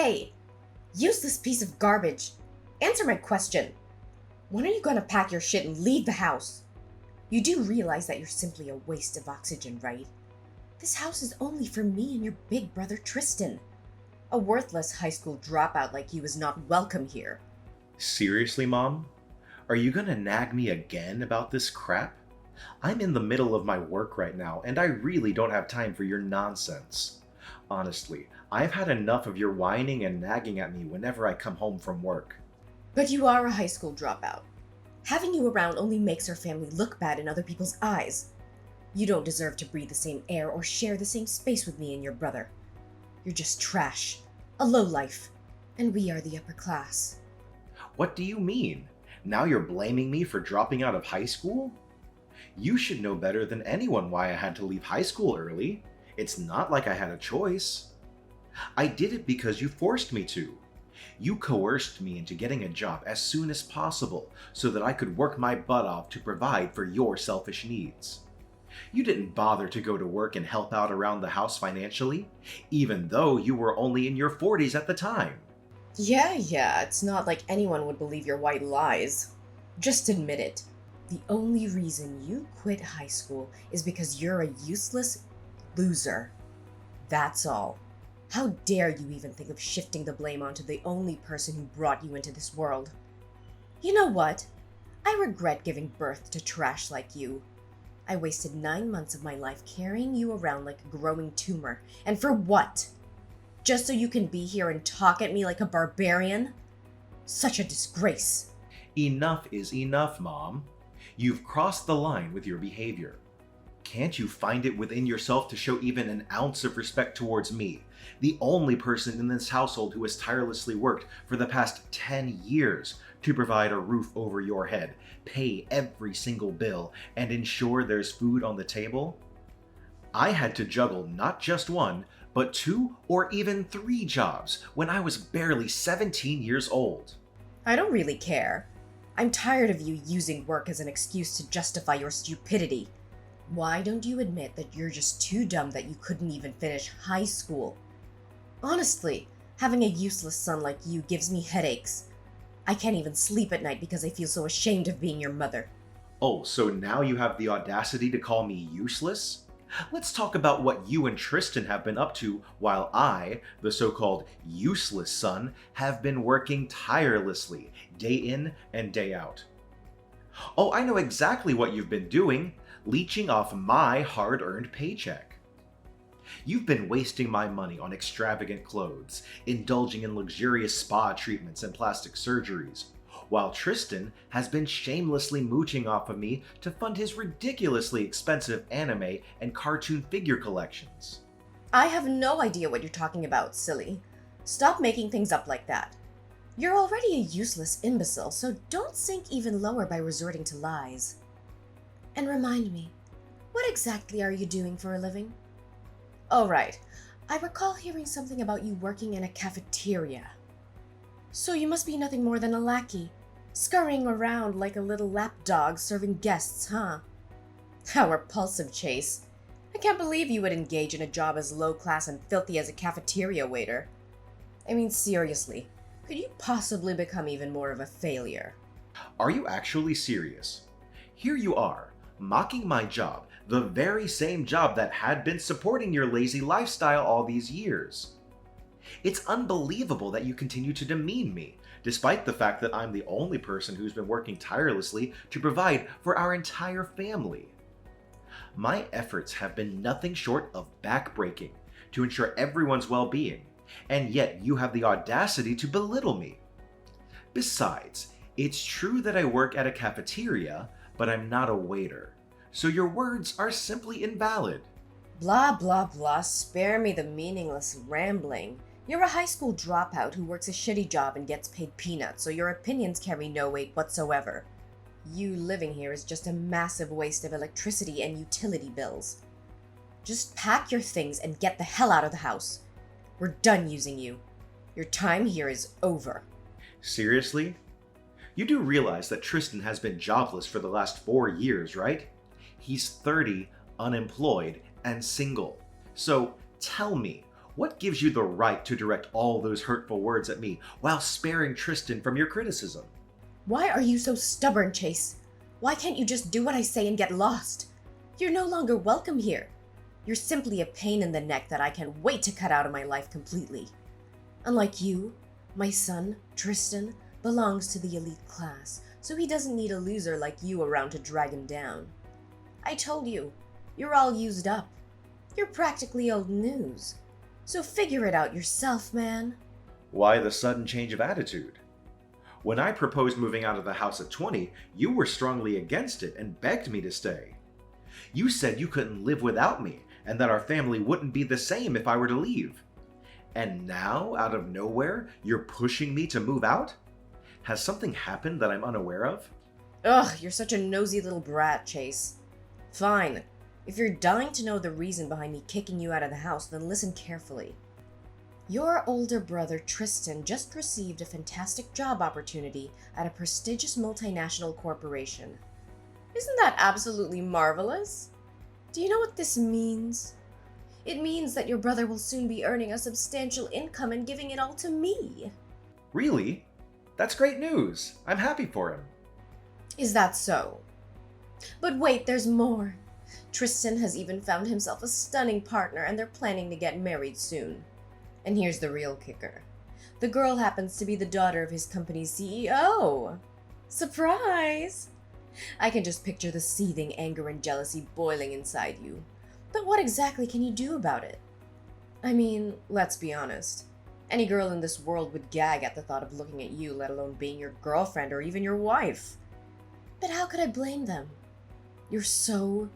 Hey, useless piece of garbage. Answer my question. When are you gonna pack your shit and leave the house? You do realize that you're simply a waste of oxygen, right? This house is only for me and your big brother Tristan. A worthless high school dropout like you is not welcome here. Seriously, Mom? Are you gonna nag me again about this crap? I'm in the middle of my work right now, and I really don't have time for your nonsense. Honestly, I've had enough of your whining and nagging at me whenever I come home from work. But you are a high school dropout. Having you around only makes our family look bad in other people's eyes. You don't deserve to breathe the same air or share the same space with me and your brother. You're just trash, a lowlife, and we are the upper class. What do you mean? Now you're blaming me for dropping out of high school? You should know better than anyone why I had to leave high school early. It's not like I had a choice. I did it because you forced me to. You coerced me into getting a job as soon as possible so that I could work my butt off to provide for your selfish needs. You didn't bother to go to work and help out around the house financially, even though you were only in your 40s at the time. Yeah, it's not like anyone would believe your white lies. Just admit it. The only reason you quit high school is because you're a useless loser. That's all. How dare you even think of shifting the blame onto the only person who brought you into this world? You know what? I regret giving birth to trash like you. I wasted 9 months of my life carrying you around like a growing tumor. And for what? Just so you can be here and talk at me like a barbarian? Such a disgrace. Enough is enough, Mom. You've crossed the line with your behavior. Can't you find it within yourself to show even an ounce of respect towards me, the only person in this household who has tirelessly worked for the past 10 years to provide a roof over your head, pay every single bill, and ensure there's food on the table? I had to juggle not just one, but 2 or even 3 jobs when I was barely 17 years old. I don't really care. I'm tired of you using work as an excuse to justify your stupidity. Why don't you admit that you're just too dumb that you couldn't even finish high school? Honestly, having a useless son like you gives me headaches. I can't even sleep at night because I feel so ashamed of being your mother. Oh, so now you have the audacity to call me useless? Let's talk about what you and Tristan have been up to while I, the so-called useless son, have been working tirelessly, day in and day out. Oh, I know exactly what you've been doing, leeching off my hard-earned paycheck. You've been wasting my money on extravagant clothes, indulging in luxurious spa treatments and plastic surgeries, while Tristan has been shamelessly mooching off of me to fund his ridiculously expensive anime and cartoon figure collections. I have no idea what you're talking about, silly. Stop making things up like that. You're already a useless imbecile, so don't sink even lower by resorting to lies. And remind me, what exactly are you doing for a living? Oh, right. I recall hearing something about you working in a cafeteria. So you must be nothing more than a lackey, scurrying around like a little lapdog serving guests, huh? How repulsive, Chase. I can't believe you would engage in a job as low-class and filthy as a cafeteria waiter. I mean, seriously, could you possibly become even more of a failure? Are you actually serious? Here you are, mocking my job, the very same job that had been supporting your lazy lifestyle all these years. It's unbelievable that you continue to demean me, despite the fact that I'm the only person who's been working tirelessly to provide for our entire family. My efforts have been nothing short of backbreaking to ensure everyone's well-being, and yet you have the audacity to belittle me. Besides, it's true that I work at a cafeteria, but I'm not a waiter, so your words are simply invalid. Blah, blah, blah, spare me the meaningless rambling. You're a high school dropout who works a shitty job and gets paid peanuts, so your opinions carry no weight whatsoever. You living here is just a massive waste of electricity and utility bills. Just pack your things and get the hell out of the house. We're done using you. Your time here is over. Seriously? You do realize that Tristan has been jobless for the last 4 years, right? He's 30, unemployed, and single. So tell me, What gives you the right to direct all those hurtful words at me while sparing Tristan from your criticism? Why are you so stubborn, Chase? Why can't you just do what I say and get lost? You're no longer welcome here. You're simply a pain in the neck that I can't wait to cut out of my life completely. Unlike you, my son, Tristan, belongs to the elite class, so he doesn't need a loser like you around to drag him down. I told you, you're all used up. You're practically old news. So figure it out yourself, man. Why the sudden change of attitude? When I proposed moving out of the house at 20, you were strongly against it and begged me to stay. You said you couldn't live without me and that our family wouldn't be the same if I were to leave. And now, out of nowhere, you're pushing me to move out? Has something happened that I'm unaware of? Ugh, you're such a nosy little brat, Chase. Fine. If you're dying to know the reason behind me kicking you out of the house, then listen carefully. Your older brother, Tristan, just received a fantastic job opportunity at a prestigious multinational corporation. Isn't that absolutely marvelous? Do you know what this means? It means that your brother will soon be earning a substantial income and giving it all to me. Really? That's great news. I'm happy for him. Is that so? But wait, there's more. Tristan has even found himself a stunning partner and they're planning to get married soon. And here's the real kicker. The girl happens to be the daughter of his company's CEO. Surprise! I can just picture the seething anger and jealousy boiling inside you. But what exactly can you do about it? I mean, let's be honest. Any girl in this world would gag at the thought of looking at you, let alone being your girlfriend or even your wife. But how could I blame them? You're so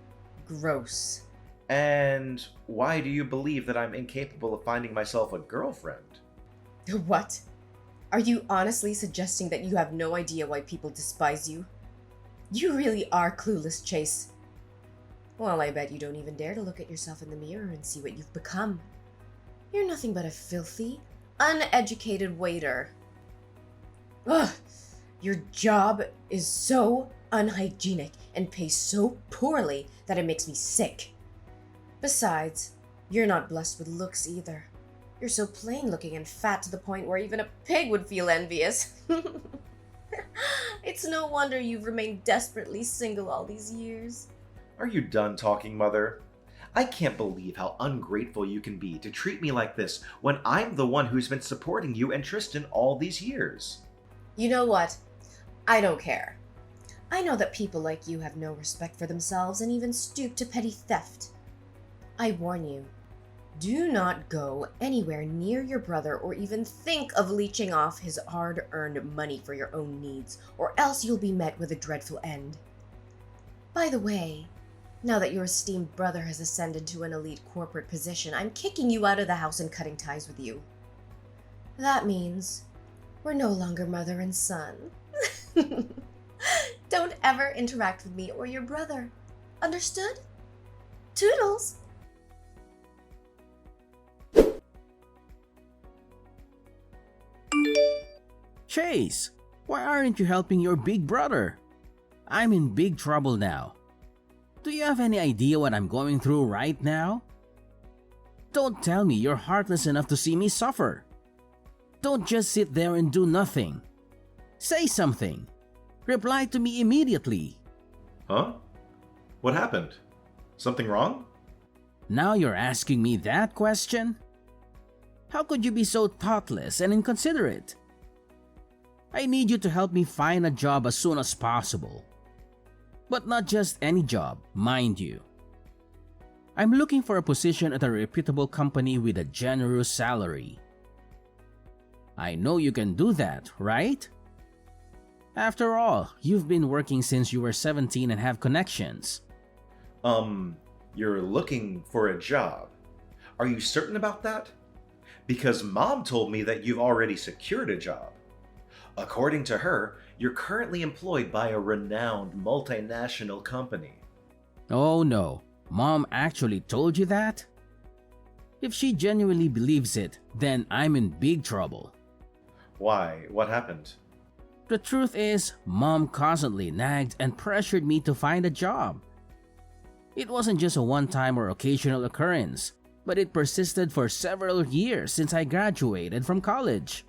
gross. And why do you believe that I'm incapable of finding myself a girlfriend? What? Are you honestly suggesting that you have no idea why people despise you? You really are clueless, Chase. Well, I bet you don't even dare to look at yourself in the mirror and see what you've become. You're nothing but a filthy, uneducated waiter. Ugh! Your job is so unhygienic and pays so poorly that it makes me sick. Besides, you're not blessed with looks either. You're so plain looking and fat to the point where even a pig would feel envious. It's no wonder you've remained desperately single all these years. Are you done talking, Mother? I can't believe how ungrateful you can be to treat me like this when I'm the one who's been supporting you and Tristan all these years. You know what? I don't care. I know that people like you have no respect for themselves and even stoop to petty theft. I warn you, do not go anywhere near your brother or even think of leeching off his hard-earned money for your own needs, or else you'll be met with a dreadful end. By the way, now that your esteemed brother has ascended to an elite corporate position, I'm kicking you out of the house and cutting ties with you. That means we're no longer mother and son. Don't ever interact with me or your brother. Understood? Toodles! Chase, why aren't you helping your big brother? I'm in big trouble now. Do you have any idea what I'm going through right now? Don't tell me you're heartless enough to see me suffer. Don't just sit there and do nothing. Say something. Reply to me immediately. Huh? What happened? Something wrong? Now you're asking me that question? How could you be so thoughtless and inconsiderate? I need you to help me find a job as soon as possible. But not just any job, mind you. I'm looking for a position at a reputable company with a generous salary. I know you can do that, right? After all, you've been working since you were 17 and have connections. You're looking for a job. Are you certain about that? Because Mom told me that you've already secured a job. According to her, you're currently employed by a renowned multinational company. Oh no, Mom actually told you that? If she genuinely believes it, then I'm in big trouble. Why? What happened? The truth is, Mom constantly nagged and pressured me to find a job. It wasn't just a one-time or occasional occurrence. but it persisted for several years since I graduated from college.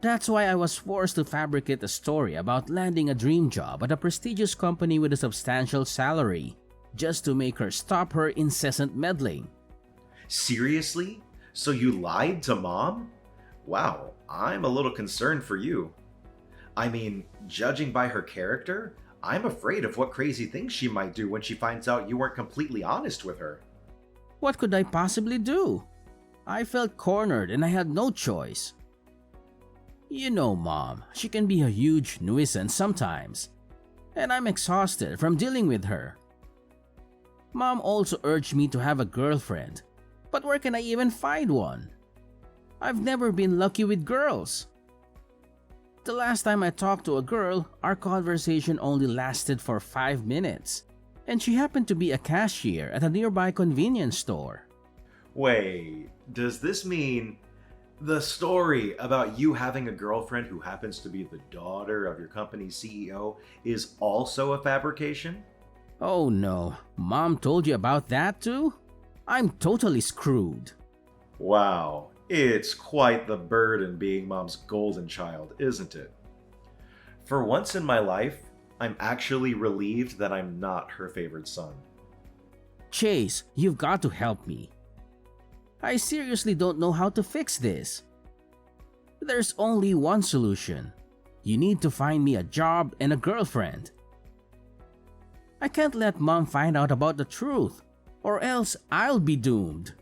That's why I was forced to fabricate a story about landing a dream job at a prestigious company with a substantial salary, just to make her stop her incessant meddling. Seriously? So you lied to Mom? Wow, I'm a little concerned for you. I mean, judging by her character, I'm afraid of what crazy things she might do when she finds out you weren't completely honest with her. What could I possibly do? I felt cornered and I had no choice. You know, Mom, she can be a huge nuisance sometimes, and I'm exhausted from dealing with her. Mom also urged me to have a girlfriend, but where can I even find one? I've never been lucky with girls. The last time I talked to a girl, our conversation only lasted for 5 minutes, and she happened to be a cashier at a nearby convenience store. Wait, does this mean the story about you having a girlfriend who happens to be the daughter of your company's CEO is also a fabrication? Oh no, Mom told you about that too? I'm totally screwed. Wow, it's quite the burden being Mom's golden child, isn't it? For once in my life, I'm actually relieved that I'm not her favorite son. Chase, you've got to help me. I seriously don't know how to fix this. There's only one solution. You need to find me a job and a girlfriend. I can't let Mom find out about the truth, or else I'll be doomed.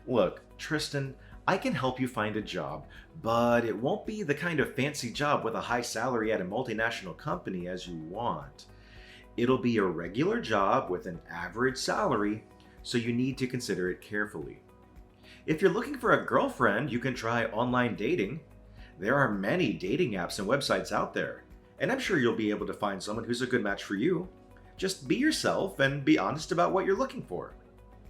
Look, Tristan, I can help you find a job, but it won't be the kind of fancy job with a high salary at a multinational company as you want. It'll be a regular job with an average salary, so you need to consider it carefully. If you're looking for a girlfriend, you can try online dating. There are many dating apps and websites out there, and I'm sure you'll be able to find someone who's a good match for you. Just be yourself and be honest about what you're looking for.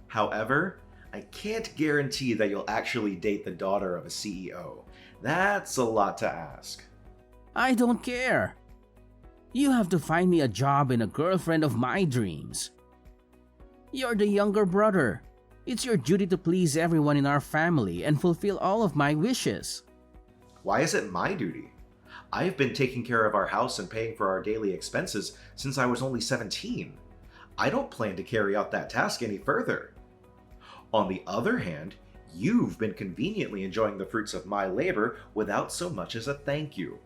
However, I can't guarantee that you'll actually date the daughter of a CEO. That's a lot to ask. I don't care. You have to find me a job and a girlfriend of my dreams. You're the younger brother. It's your duty to please everyone in our family and fulfill all of my wishes. Why is it my duty? I've been taking care of our house and paying for our daily expenses since I was only 17. I don't plan to carry out that task any further. On the other hand, you've been conveniently enjoying the fruits of my labor without so much as a thank you.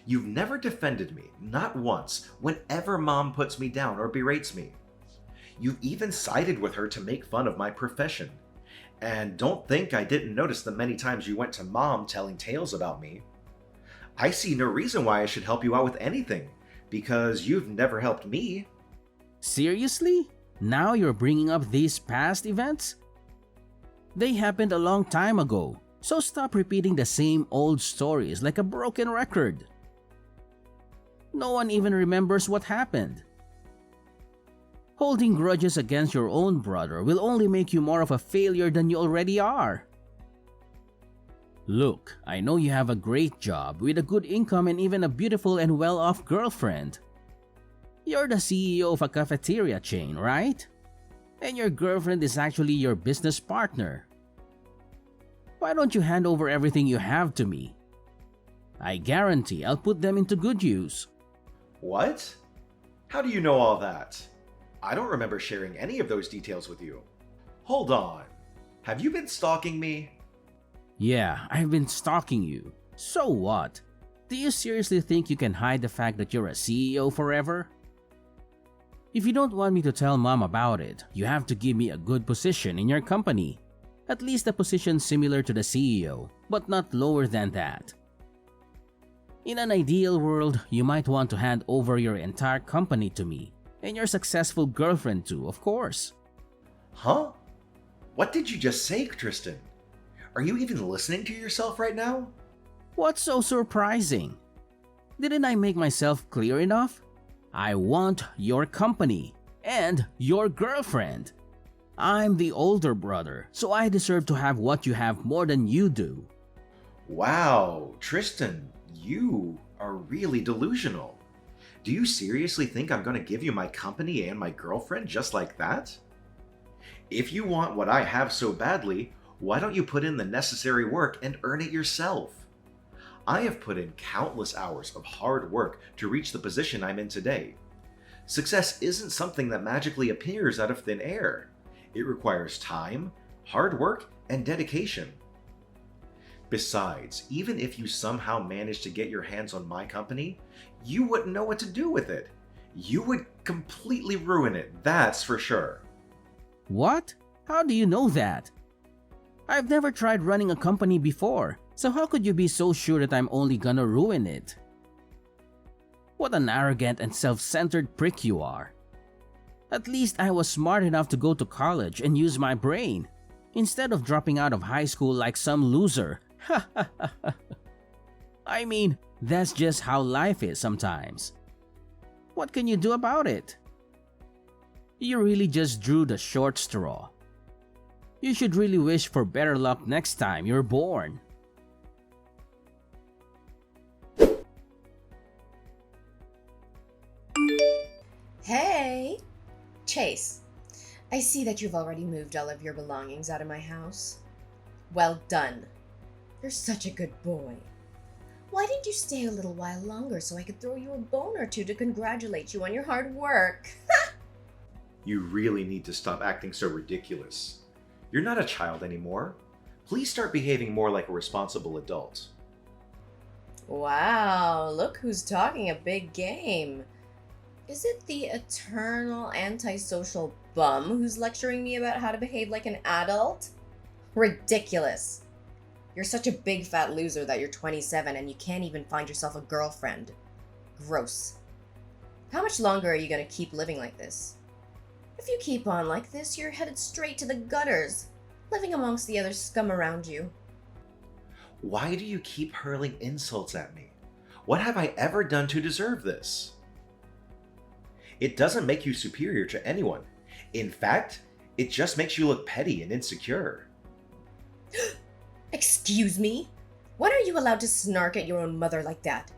You've never defended me, not once, whenever Mom puts me down or berates me. You've even sided with her to make fun of my profession. And don't think I didn't notice the many times you went to Mom telling tales about me. I see no reason why I should help you out with anything, because you've never helped me. Seriously? Now you're bringing up these past events? They happened a long time ago, so stop repeating the same old stories like a broken record. No one even remembers what happened. Holding grudges against your own brother will only make you more of a failure than you already are. Look, I know you have a great job with a good income and even a beautiful and well-off girlfriend. You're the CEO of a cafeteria chain, right? And your girlfriend is actually your business partner. Why don't you hand over everything you have to me? I guarantee I'll put them into good use. What? How do you know all that? I don't remember sharing any of those details with you. Hold on. Have you been stalking me? Yeah, I've been stalking you. So what? Do you seriously think you can hide the fact that you're a CEO forever? If you don't want me to tell Mom about it, you have to give me a good position in your company. At least a position similar to the CEO, but not lower than that. In an ideal world, you might want to hand over your entire company to me, and your successful girlfriend too, of course. Huh? What did you just say, Tristan? Are you even listening to yourself right now? What's so surprising? Didn't I make myself clear enough? I want your company and your girlfriend. I'm the older brother, so I deserve to have what you have more than you do. Wow, Tristan, you are really delusional. Do you seriously think I'm going to give you my company and my girlfriend just like that? If you want what I have so badly, why don't you put in the necessary work and earn it yourself? I have put in countless hours of hard work to reach the position I'm in today. Success isn't something that magically appears out of thin air. It requires time, hard work, and dedication. Besides, even if you somehow managed to get your hands on my company, you wouldn't know what to do with it. You would completely ruin it, that's for sure. What? How do you know that? I've never tried running a company before, so how could you be so sure that I'm only gonna ruin it? What an arrogant and self-centered prick you are. At least I was smart enough to go to college and use my brain, instead of dropping out of high school like some loser. I mean, that's just how life is sometimes. What can you do about it? You really just drew the short straw. You should really wish for better luck next time you're born. Hey! Chase, I see that you've already moved all of your belongings out of my house. Well done. You're such a good boy. Why didn't you stay a little while longer so I could throw you a bone or two to congratulate you on your hard work? You really need to stop acting so ridiculous. You're not a child anymore. Please start behaving more like a responsible adult. Wow, look who's talking a big game. Is it the eternal antisocial bum who's lecturing me about how to behave like an adult? Ridiculous. You're such a big fat loser that you're 27 and you can't even find yourself a girlfriend. Gross. How much longer are you gonna keep living like this? If you keep on like this, you're headed straight to the gutters, living amongst the other scum around you. Why do you keep hurling insults at me? What have I ever done to deserve this? It doesn't make you superior to anyone. In fact, it just makes you look petty and insecure. Excuse me? When are you allowed to snark at your own mother like that?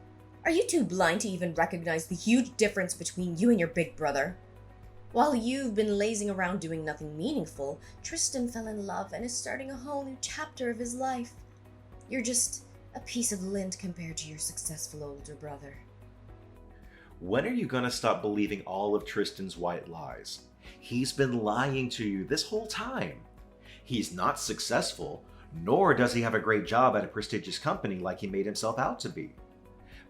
Are you too blind to even recognize the huge difference between you and your big brother? While you've been lazing around doing nothing meaningful, Tristan fell in love and is starting a whole new chapter of his life. You're just a piece of lint compared to your successful older brother. When are you gonna stop believing all of Tristan's white lies? He's been lying to you this whole time. He's not successful, nor does he have a great job at a prestigious company like he made himself out to be.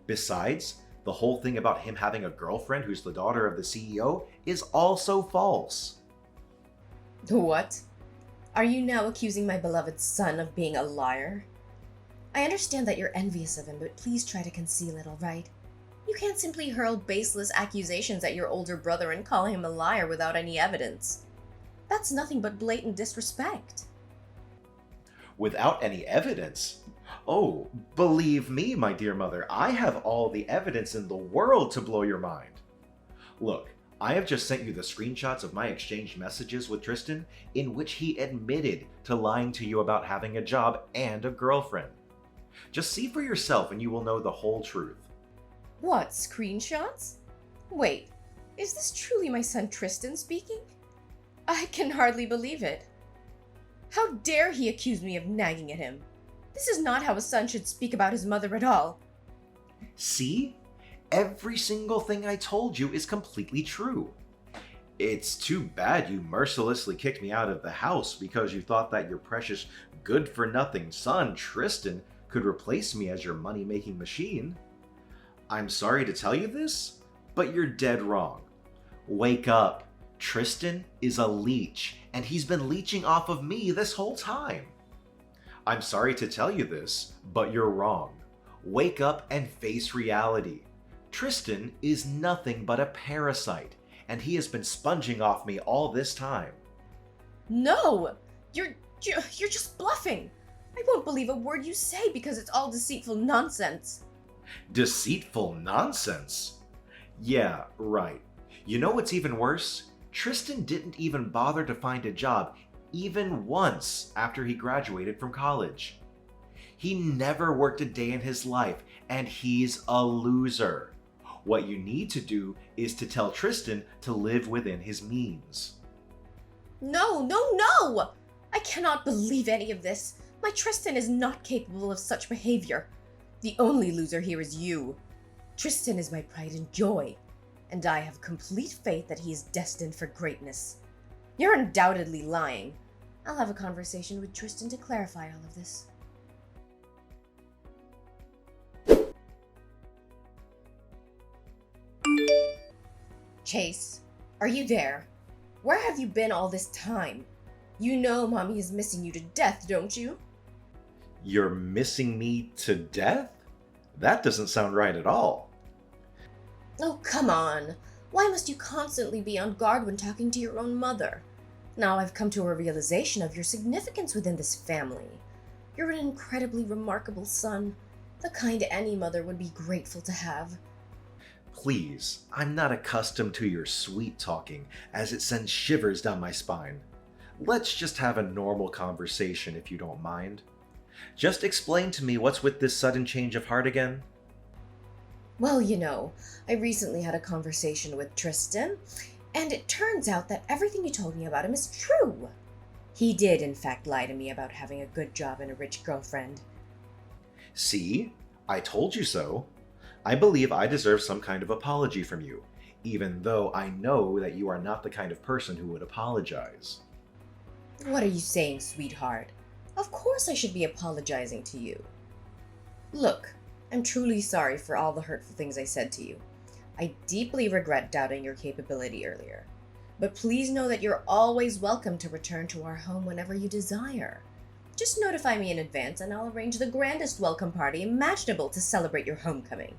Besides, the whole thing about him having a girlfriend who's the daughter of the CEO is also false. What? Are you now accusing my beloved son of being a liar? I understand that you're envious of him, but please try to conceal it, alright? You can't simply hurl baseless accusations at your older brother and call him a liar without any evidence. That's nothing but blatant disrespect. Without any evidence? Oh, believe me, my dear mother, I have all the evidence in the world to blow your mind. Look, I have just sent you the screenshots of my exchanged messages with Tristan in which he admitted to lying to you about having a job and a girlfriend. Just see for yourself and you will know the whole truth. What, screenshots? Wait, is this truly my son Tristan speaking? I can hardly believe it. How dare he accuse me of nagging at him? This is not how a son should speak about his mother at all. See? Every single thing I told you is completely true. It's too bad you mercilessly kicked me out of the house because you thought that your precious good-for-nothing son, Tristan, could replace me as your money-making machine. I'm sorry to tell you this, but you're dead wrong. Wake up. Tristan is a leech, and he's been leeching off of me this whole time. I'm sorry to tell you this, but you're wrong. Wake up and face reality. Tristan is nothing but a parasite, and he has been sponging off me all this time. No! You're just bluffing! I won't believe a word you say because it's all deceitful nonsense. Deceitful nonsense? Yeah, right. You know what's even worse? Tristan didn't even bother to find a job even once after he graduated from college. He never worked a day in his life, and he's a loser. What you need to do is to tell Tristan to live within his means. No, no, no! I cannot believe any of this. My Tristan is not capable of such behavior. The only loser here is you. Tristan is my pride and joy, and I have complete faith that he is destined for greatness. You're undoubtedly lying. I'll have a conversation with Tristan to clarify all of this. Chase, are you there? Where have you been all this time? You know Mommy is missing you to death, don't you? You're missing me to death? That doesn't sound right at all. Oh, come on. Why must you constantly be on guard when talking to your own mother? Now I've come to a realization of your significance within this family. You're an incredibly remarkable son, the kind any mother would be grateful to have. Please, I'm not accustomed to your sweet talking, as it sends shivers down my spine. Let's just have a normal conversation if you don't mind. Just explain to me what's with this sudden change of heart again. Well, I recently had a conversation with Tristan, and it turns out that everything you told me about him is true. He did, in fact, lie to me about having a good job and a rich girlfriend. See? I told you so. I believe I deserve some kind of apology from you, even though I know that you are not the kind of person who would apologize. What are you saying, sweetheart? Of course I should be apologizing to you. Look, I'm truly sorry for all the hurtful things I said to you. I deeply regret doubting your capability earlier. But please know that you're always welcome to return to our home whenever you desire. Just notify me in advance and I'll arrange the grandest welcome party imaginable to celebrate your homecoming.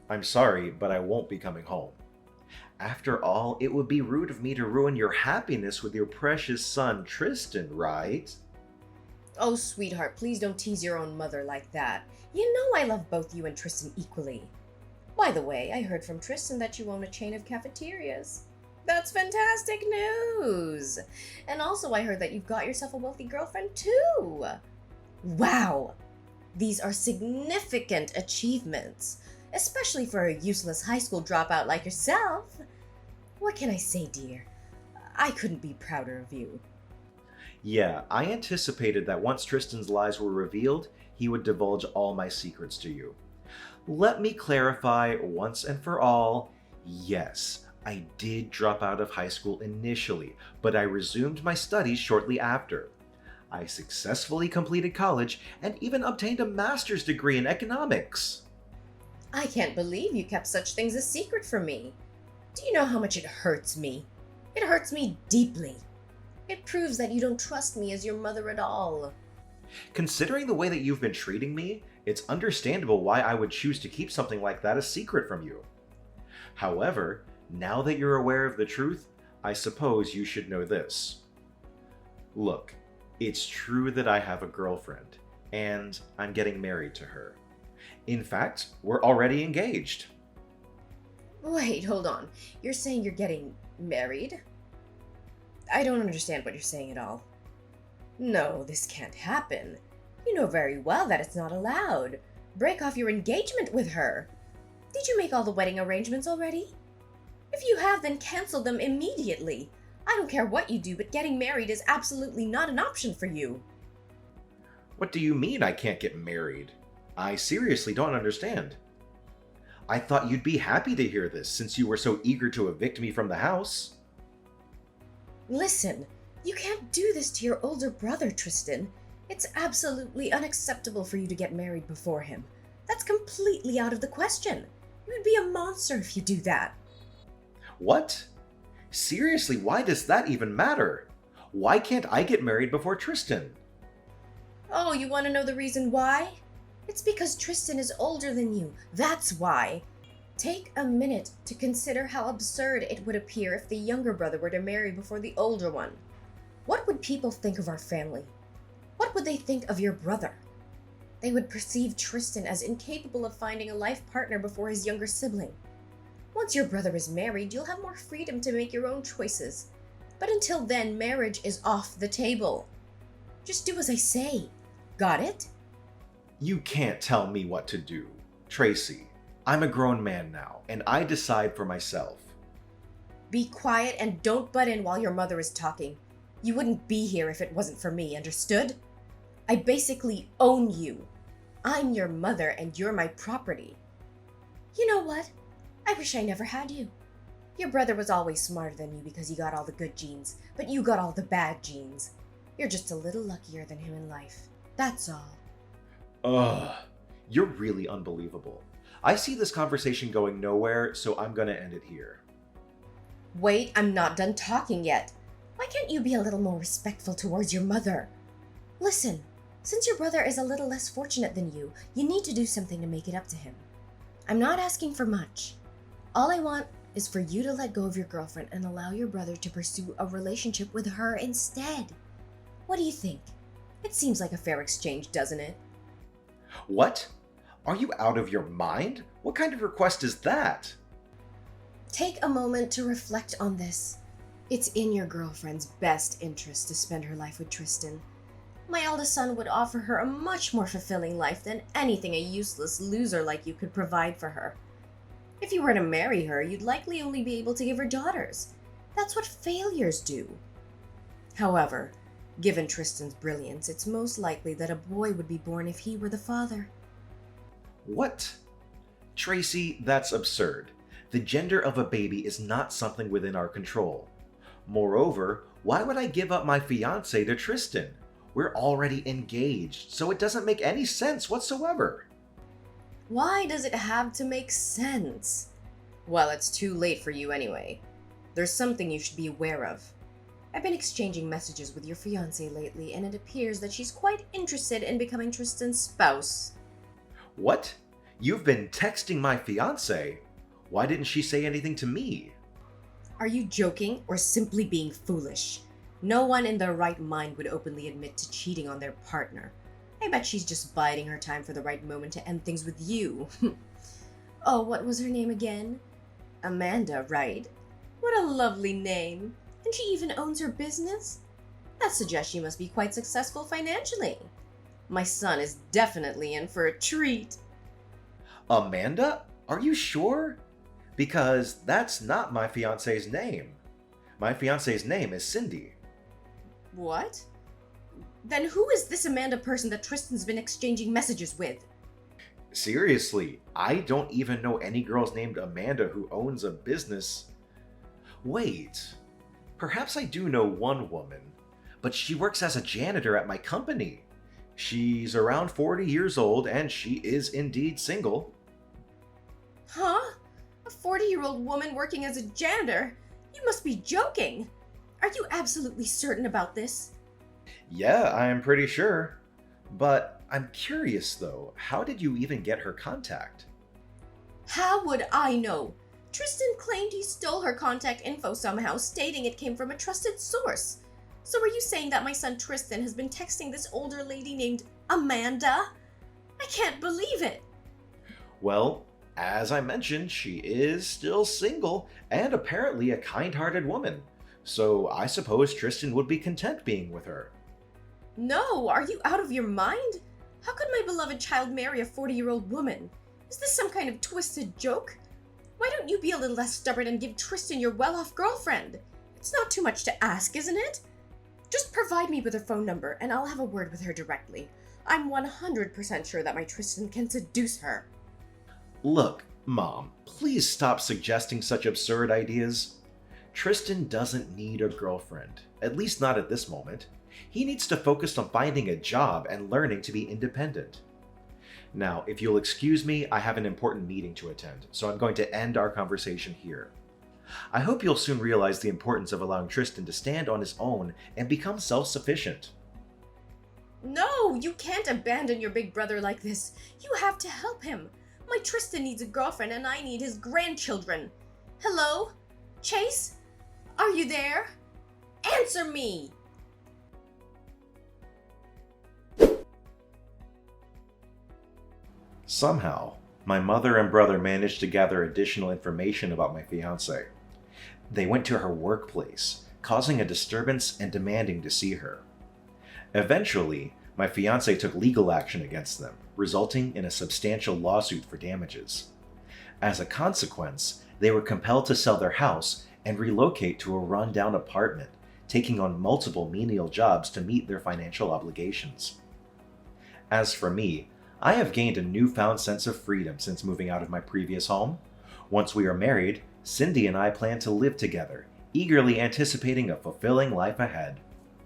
I'm sorry, but I won't be coming home. After all, it would be rude of me to ruin your happiness with your precious son, Tristan, right? Oh, sweetheart, please don't tease your own mother like that. You know I love both you and Tristan equally. By the way, I heard from Tristan that you own a chain of cafeterias. That's fantastic news! And also I heard that you've got yourself a wealthy girlfriend too! Wow! These are significant achievements, especially for a useless high school dropout like yourself. What can I say, dear? I couldn't be prouder of you. Yeah, I anticipated that once Tristan's lies were revealed, he would divulge all my secrets to you. Let me clarify once and for all, yes, I did drop out of high school initially, but I resumed my studies shortly after. I successfully completed college and even obtained a master's degree in economics. I can't believe you kept such things a secret from me. Do you know how much it hurts me? It hurts me deeply. It proves that you don't trust me as your mother at all. Considering the way that you've been treating me, it's understandable why I would choose to keep something like that a secret from you. However, now that you're aware of the truth, I suppose you should know this. Look, it's true that I have a girlfriend, and I'm getting married to her. In fact, we're already engaged. Wait, hold on. You're saying you're getting married? I don't understand what you're saying at all. No, this can't happen. You know very well that it's not allowed. Break off your engagement with her. Did you make all the wedding arrangements already? If you have, then cancel them immediately. I don't care what you do, but getting married is absolutely not an option for you. What do you mean I can't get married? I seriously don't understand. I thought you'd be happy to hear this since you were so eager to evict me from the house. Listen, you can't do this to your older brother, Tristan. It's absolutely unacceptable for you to get married before him. That's completely out of the question. You would be a monster if you do that. What? Seriously, why does that even matter? Why can't I get married before Tristan? Oh, you want to know the reason why? It's because Tristan is older than you. That's why. Take a minute to consider how absurd it would appear if the younger brother were to marry before the older one. What would people think of our family? What would they think of your brother? They would perceive Tristan as incapable of finding a life partner before his younger sibling. Once your brother is married, you'll have more freedom to make your own choices. But until then, marriage is off the table. Just do as I say. Got it? You can't tell me what to do. Tracy, I'm a grown man now, and I decide for myself. Be quiet and don't butt in while your mother is talking. You wouldn't be here if it wasn't for me, understood? I basically own you. I'm your mother and you're my property. You know what? I wish I never had you. Your brother was always smarter than you because he got all the good genes, but you got all the bad genes. You're just a little luckier than him in life. That's all. Ugh, you're really unbelievable. I see this conversation going nowhere, so I'm gonna end it here. Wait, I'm not done talking yet. Why can't you be a little more respectful towards your mother? Listen, since your brother is a little less fortunate than you need to do something to make it up to him. I'm not asking for much. All I want is for you to let go of your girlfriend and allow your brother to pursue a relationship with her instead. What do you think? It seems like a fair exchange, doesn't it? What? Are you out of your mind? What kind of request is that? Take a moment to reflect on this. It's in your girlfriend's best interest to spend her life with Tristan. My eldest son would offer her a much more fulfilling life than anything a useless loser like you could provide for her. If you were to marry her, you'd likely only be able to give her daughters. That's what failures do. However, given Tristan's brilliance, it's most likely that a boy would be born if he were the father. What? Tracy, that's absurd. The gender of a baby is not something within our control. Moreover, why would I give up my fiancé to Tristan? We're already engaged, so it doesn't make any sense whatsoever. Why does it have to make sense? Well, it's too late for you anyway. There's something you should be aware of. I've been exchanging messages with your fiancé lately, and it appears that she's quite interested in becoming Tristan's spouse. What? You've been texting my fiancé? Why didn't she say anything to me? Are you joking or simply being foolish? No one in their right mind would openly admit to cheating on their partner. I bet she's just biding her time for the right moment to end things with you. Oh, what was her name again? Amanda, right? What a lovely name. And she even owns her business? That suggests she must be quite successful financially. My son is definitely in for a treat. Amanda? Are you sure? Because that's not my fiancé's name. My fiancé's name is Cindy. What? Then who is this Amanda person that Tristan's been exchanging messages with? Seriously, I don't even know any girls named Amanda who owns a business. Wait, perhaps I do know one woman, but she works as a janitor at my company. She's around 40 years old and she is indeed single. Huh? A 40-year-old woman working as a janitor? You must be joking. Are you absolutely certain about this? Yeah, I'm pretty sure. But I'm curious though, how did you even get her contact? How would I know? Tristan claimed he stole her contact info somehow, stating it came from a trusted source. So are you saying that my son Tristan has been texting this older lady named Amanda? I can't believe it. Well, as I mentioned, she is still single and apparently a kind-hearted woman. So I suppose Tristan would be content being with her. No, are you out of your mind? How could my beloved child marry a 40-year-old woman? Is this some kind of twisted joke? Why don't you be a little less stubborn and give Tristan your well-off girlfriend? It's not too much to ask, isn't it? Just provide me with her phone number and I'll have a word with her directly. I'm 100% sure that my Tristan can seduce her. Look, Mom, please stop suggesting such absurd ideas. Tristan doesn't need a girlfriend, at least not at this moment. He needs to focus on finding a job and learning to be independent. Now, if you'll excuse me, I have an important meeting to attend, so I'm going to end our conversation here. I hope you'll soon realize the importance of allowing Tristan to stand on his own and become self-sufficient. No, you can't abandon your big brother like this. You have to help him. My Tristan needs a girlfriend and I need his grandchildren. Hello? Chase? Are you there? Answer me! Somehow, my mother and brother managed to gather additional information about my fiancé. They went to her workplace, causing a disturbance and demanding to see her. Eventually, my fiancé took legal action against them, resulting in a substantial lawsuit for damages. As a consequence, they were compelled to sell their house and relocate to a rundown apartment, taking on multiple menial jobs to meet their financial obligations. As for me, I have gained a newfound sense of freedom since moving out of my previous home. Once we are married, Cindy and I plan to live together, eagerly anticipating a fulfilling life ahead.